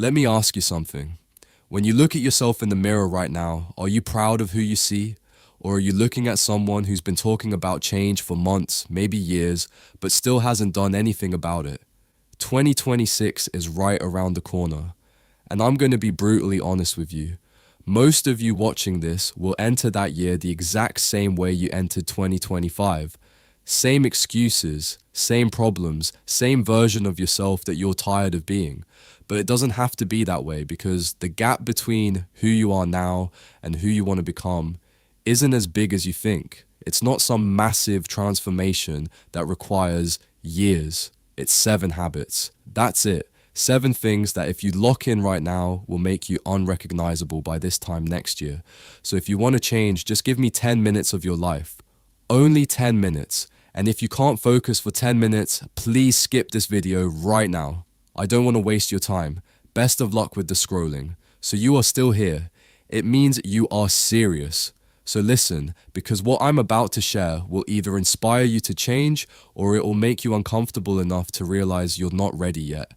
Let me ask you something. When you look at yourself in the mirror right now, are you proud of who you see? Or are you looking at someone who's been talking about change for months, maybe years, but still hasn't done anything about it? 2026 is right around the corner. And I'm going to be brutally honest with you. Most of you watching this will enter that year the exact same way you entered 2025. Same excuses, same problems, same version of yourself that you're tired of being. But it doesn't have to be that way because the gap between who you are now and who you want to become isn't as big as you think. It's not some massive transformation that requires years. It's 7 habits. That's it. 7 things that if you lock in right now will make you unrecognizable by this time next year. So if you want to change, just give me 10 minutes of your life. Only 10 minutes. And if you can't focus for 10 minutes, please skip this video right now. I don't want to waste your time. Best of luck with the scrolling. So you are still here. It means you are serious. So listen, because what I'm about to share will either inspire you to change or it will make you uncomfortable enough to realize you're not ready yet.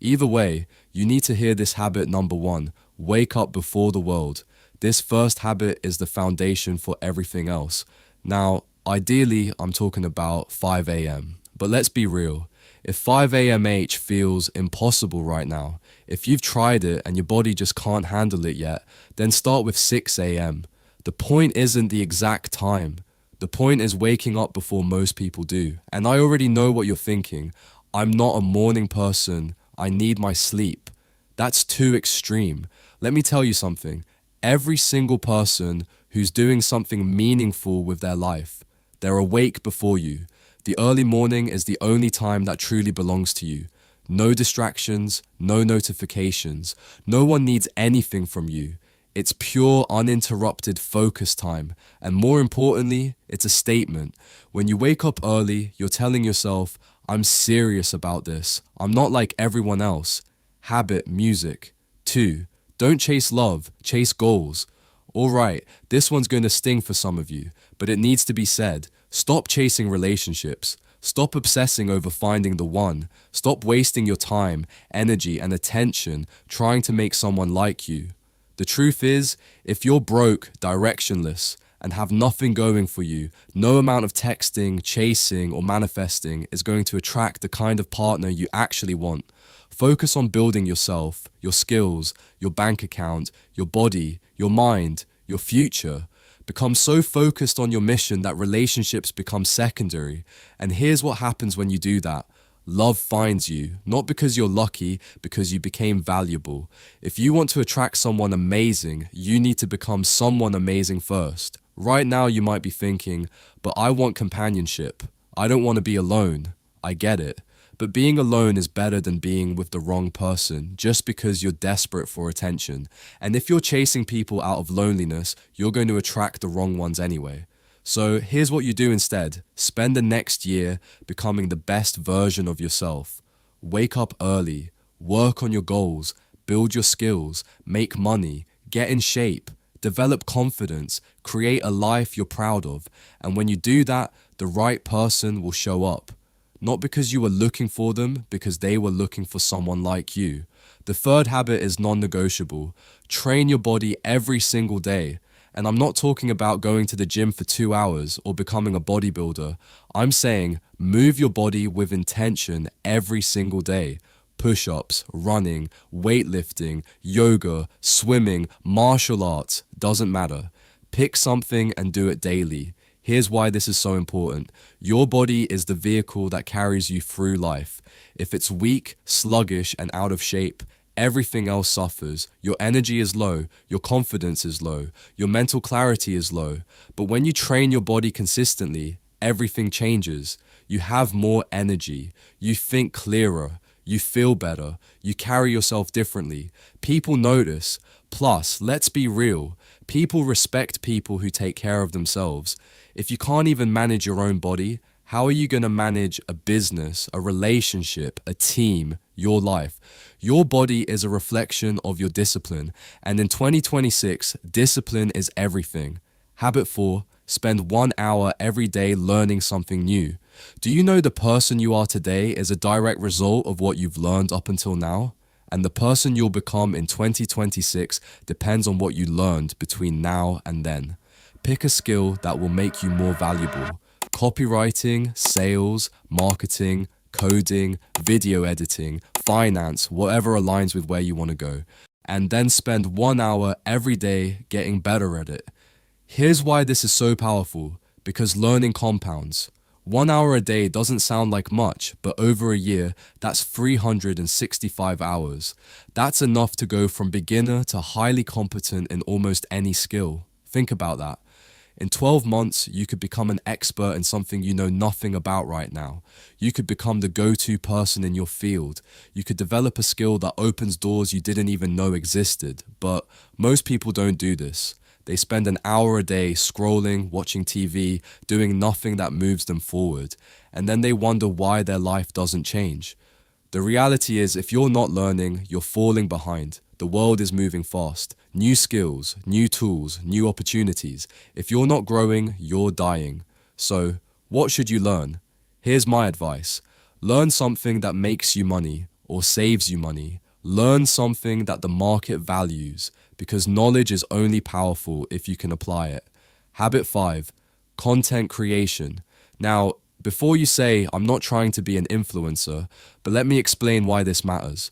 Either way, you need to hear this habit number 1, wake up before the world. This first habit is the foundation for everything else. Now, ideally, I'm talking about 5 a.m. But let's be real. If 5 a.m.h feels impossible right now, if you've tried it and your body just can't handle it yet, then start with 6 a.m. The point isn't the exact time. The point is waking up before most people do. And I already know what you're thinking. I'm not a morning person. I need my sleep. That's too extreme. Let me tell you something. Every single person who's doing something meaningful with their life, they're awake before you. The early morning is the only time that truly belongs to you. No distractions, no notifications. No one needs anything from you. It's pure, uninterrupted focus time. And more importantly, it's a statement. When you wake up early, you're telling yourself, I'm serious about this. I'm not like everyone else. Habit, music. 2, don't chase love, chase goals. All right, this one's going to sting for some of you, but it needs to be said. Stop chasing relationships. Stop obsessing over finding the one. Stop wasting your time, energy, and attention trying to make someone like you. The truth is, if you're broke, directionless, and have nothing going for you, no amount of texting, chasing, or manifesting is going to attract the kind of partner you actually want. Focus on building yourself, your skills, your bank account, your body, your mind, your future. Become so focused on your mission that relationships become secondary. And here's what happens when you do that. Love finds you, not because you're lucky, because you became valuable. If you want to attract someone amazing, you need to become someone amazing first. Right now you might be thinking, but I want companionship. I don't want to be alone. I get it. But being alone is better than being with the wrong person just because you're desperate for attention. And if you're chasing people out of loneliness, you're going to attract the wrong ones anyway. So here's what you do instead. Spend the next year becoming the best version of yourself. Wake up early, work on your goals, build your skills, make money, get in shape, develop confidence, create a life you're proud of. And when you do that, the right person will show up. Not because you were looking for them, because they were looking for someone like you. The third habit is non-negotiable. Train your body every single day. And I'm not talking about going to the gym for 2 hours or becoming a bodybuilder. I'm saying move your body with intention every single day. Push-ups, running, weightlifting, yoga, swimming, martial arts, doesn't matter. Pick something and do it daily. Here's why this is so important. Your body is the vehicle that carries you through life. If it's weak, sluggish, and out of shape, everything else suffers. Your energy is low, your confidence is low, your mental clarity is low. But when you train your body consistently, everything changes. You have more energy, you think clearer, you feel better, you carry yourself differently. People notice. Plus, let's be real, people respect people who take care of themselves. If you can't even manage your own body, how are you going to manage a business, a relationship, a team, your life? Your body is a reflection of your discipline. And in 2026, discipline is everything. Habit 4, spend 1 hour every day learning something new. Do you know the person you are today is a direct result of what you've learned up until now? And the person you'll become in 2026 depends on what you learned between now and then. Pick a skill that will make you more valuable. Copywriting, sales, marketing, coding, video editing, finance, whatever aligns with where you want to go. And then spend 1 hour every day getting better at it. Here's why this is so powerful, because learning compounds. 1 hour a day doesn't sound like much, but over a year, that's 365 hours. That's enough to go from beginner to highly competent in almost any skill. Think about that. In 12 months, you could become an expert in something you know nothing about right now. You could become the go-to person in your field. You could develop a skill that opens doors you didn't even know existed. But most people don't do this. They spend an hour a day scrolling, watching TV, doing nothing that moves them forward. And then they wonder why their life doesn't change. The reality is, if you're not learning, you're falling behind. The world is moving fast. New skills, new tools, new opportunities. If you're not growing, you're dying. So, what should you learn? Here's my advice. Learn something that makes you money or saves you money. Learn something that the market values, because knowledge is only powerful if you can apply it. Habit 5, content creation. Now, before you say, I'm not trying to be an influencer, but let me explain why this matters.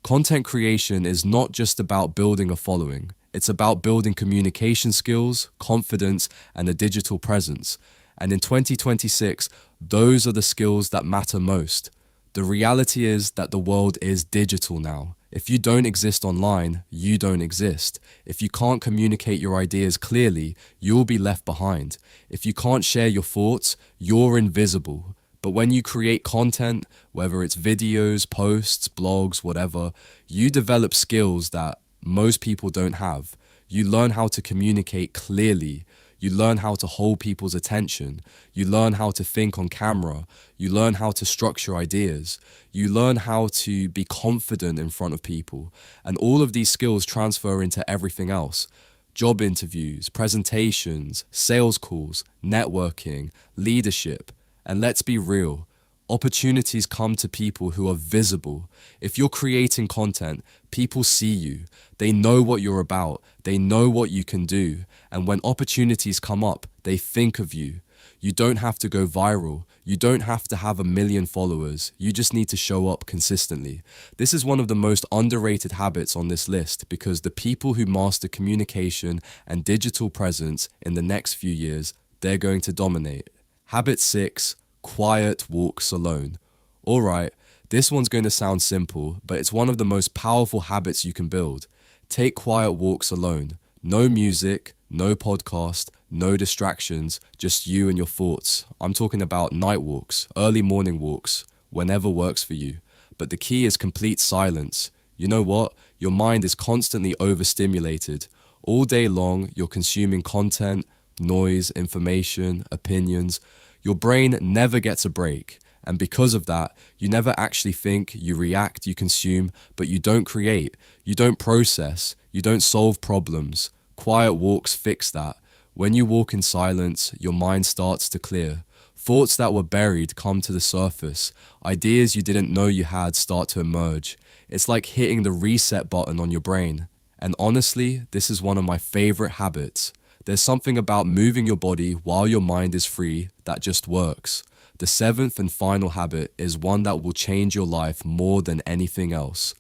Content creation is not just about building a following. It's about building communication skills, confidence, and a digital presence. And in 2026, those are the skills that matter most. The reality is that the world is digital now. If you don't exist online, you don't exist. If you can't communicate your ideas clearly, you'll be left behind. If you can't share your thoughts, you're invisible. But when you create content, whether it's videos, posts, blogs, whatever, you develop skills that most people don't have. You learn how to communicate clearly. You learn how to hold people's attention. You learn how to think on camera. You learn how to structure ideas. You learn how to be confident in front of people. And all of these skills transfer into everything else. Job interviews, presentations, sales calls, networking, leadership. And let's be real, opportunities come to people who are visible. If you're creating content, people see you. They know what you're about. They know what you can do. And when opportunities come up, they think of you. You don't have to go viral. You don't have to have 1 million followers. You just need to show up consistently. This is one of the most underrated habits on this list, because the people who master communication and digital presence in the next few years, they're going to dominate. Habit 6, quiet walks alone. All right, this one's going to sound simple, but it's one of the most powerful habits you can build. Take quiet walks alone. No music, no podcast, no distractions, just you and your thoughts. I'm talking about night walks, early morning walks, whenever works for you. But the key is complete silence. You know what? Your mind is constantly overstimulated. All day long, you're consuming content, noise, information, opinions. Your brain never gets a break. And because of that, you never actually think, you react, you consume, but you don't create, you don't process, you don't solve problems. Quiet walks fix that. When you walk in silence, your mind starts to clear. Thoughts that were buried come to the surface. Ideas you didn't know you had start to emerge. It's like hitting the reset button on your brain. And honestly, this is one of my favorite habits. There's something about moving your body while your mind is free that just works. The 7th and final habit is one that will change your life more than anything else.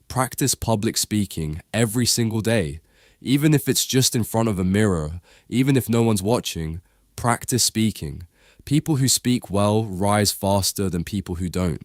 Practice public speaking every single day. Even if it's just in front of a mirror, even if no one's watching, practice speaking. People who speak well rise faster than people who don't.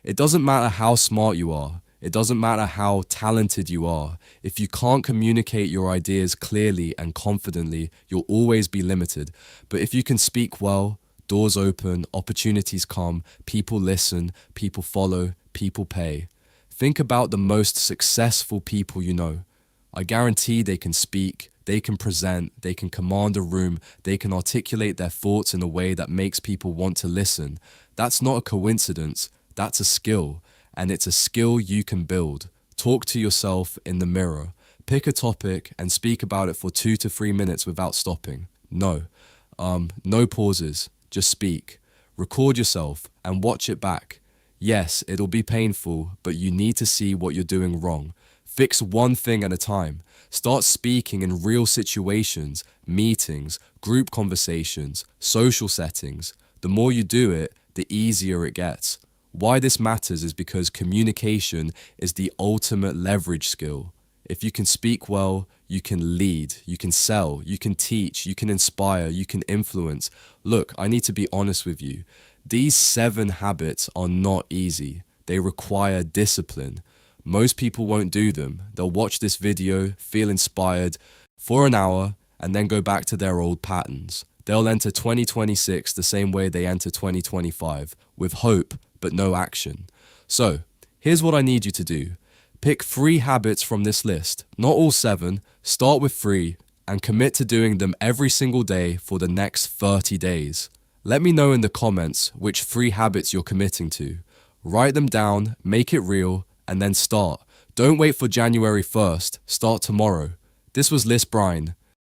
It doesn't matter how smart you are. It doesn't matter how talented you are. If you can't communicate your ideas clearly and confidently, you'll always be limited. But if you can speak well, doors open, opportunities come, people listen, people follow, people pay. Think about the most successful people you know. I guarantee they can speak, they can present, they can command a room, they can articulate their thoughts in a way that makes people want to listen. That's not a coincidence, that's a skill. And it's a skill you can build. Talk to yourself in the mirror. Pick a topic and speak about it for 2 to 3 minutes without stopping. No pauses, just speak. Record yourself and watch it back. Yes, it'll be painful, but you need to see what you're doing wrong. Fix one thing at a time. Start speaking in real situations, meetings, group conversations, social settings. The more you do it, the easier it gets. Why this matters is because communication is the ultimate leverage skill. If you can speak well, you can lead, you can sell, you can teach, you can inspire, you can influence. Look, I need to be honest with you. These 7 habits are not easy. They require discipline. Most people won't do them. They'll watch this video, feel inspired for an hour, and then go back to their old patterns. They'll enter 2026 the same way they enter 2025, with hope but no action. So, here's what I need you to do. Pick 3 habits from this list, not all 7, start with 3, and commit to doing them every single day for the next 30 days. Let me know in the comments which 3 habits you're committing to. Write them down, make it real, and then start. Don't wait for January 1st, start tomorrow. This was Liss Brine.